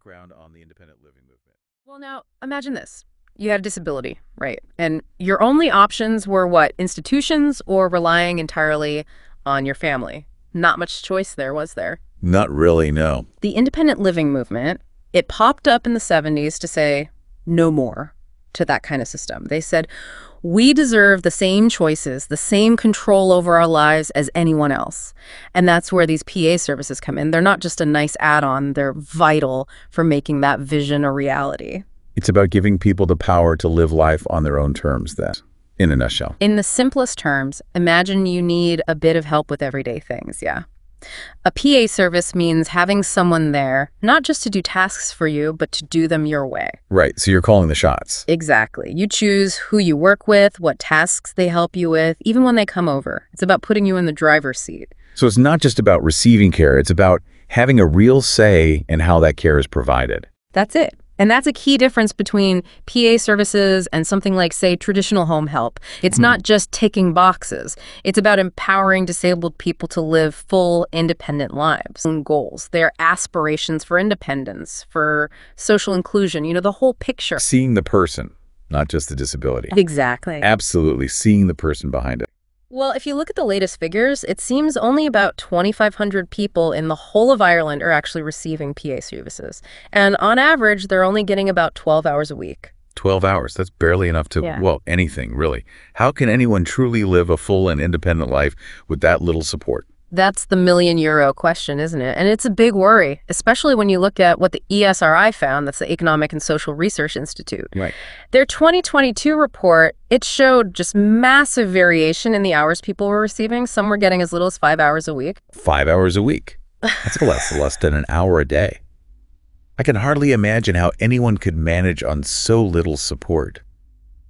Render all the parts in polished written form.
Background on the independent living movement. Well, now, imagine this. You had a disability, right? And your only options were what? Institutions or relying entirely on your family? Not much choice there, was there? Not really, no. The independent living movement, it popped up in the 70s to say no more to that kind of system. They said, we deserve the same choices, the same control over our lives as anyone else. And that's where these PA services come in. They're not just a nice add-on. They're vital for making that vision a reality. It's about giving people the power to live life on their own terms, then, in a nutshell. In the simplest terms, imagine you need a bit of help with everyday things, yeah. A PA service means having someone there, not just to do tasks for you, but to do them your way. Right, so you're calling the shots. Exactly. You choose who you work with, what tasks they help you with, even when they come over. It's about putting you in the driver's seat. So it's not just about receiving care, it's about having a real say in how that care is provided. That's it. And that's a key difference between PA services and something like, say, traditional home help. It's not just ticking boxes. It's about empowering disabled people to live full, independent lives and goals, their aspirations for independence, for social inclusion, the whole picture. Seeing the person, not just the disability. Exactly. Absolutely, seeing the person behind it. Well, if you look at the latest figures, it seems only about 2,500 people in the whole of Ireland are actually receiving PA services. And on average, they're only getting about 12 hours a week. 12 hours, that's barely enough to, well, anything, really. How can anyone truly live a full and independent life with that little support? That's the million-euro question, isn't it? And it's a big worry, especially when you look at what the ESRI found, that's the Economic and Social Research Institute. Right. Their 2022 report, it showed just massive variation in the hours people were receiving. Some were getting as little as 5 hours a week. 5 hours a week? That's less than an hour a day. I can hardly imagine how anyone could manage on so little support.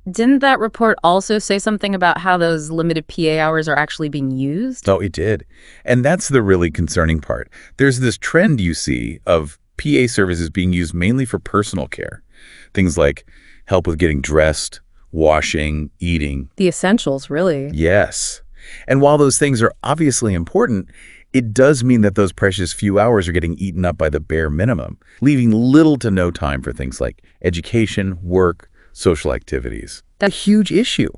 Didn't that report also say something about how those limited PA hours are actually being used? Oh, it did. And that's the really concerning part. There's this trend you see of PA services being used mainly for personal care. Things like help with getting dressed, washing, eating. The essentials, really. Yes. And while those things are obviously important, it does mean that those precious few hours are getting eaten up by the bare minimum, leaving little to no time for things like education, work, social activities. That's a huge issue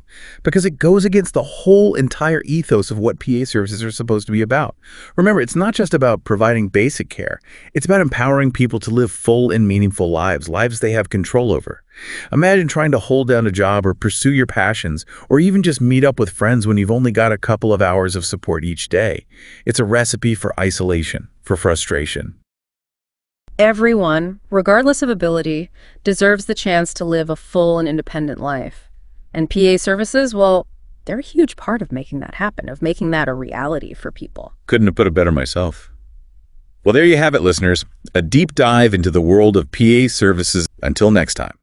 because it goes against the whole entire ethos of what PA services are supposed to be about. Remember, it's not just about providing basic care. It's about empowering people to live full and meaningful lives, lives they have control over. Imagine trying to hold down a job or pursue your passions or even just meet up with friends when you've only got a couple of hours of support each day. It's a recipe for isolation, for frustration. Everyone, regardless of ability, deserves the chance to live a full and independent life. And PA services, well, they're a huge part of making that happen, of making that a reality for people. Couldn't have put it better myself. Well, there you have it, listeners. A deep dive into the world of PA services. Until next time.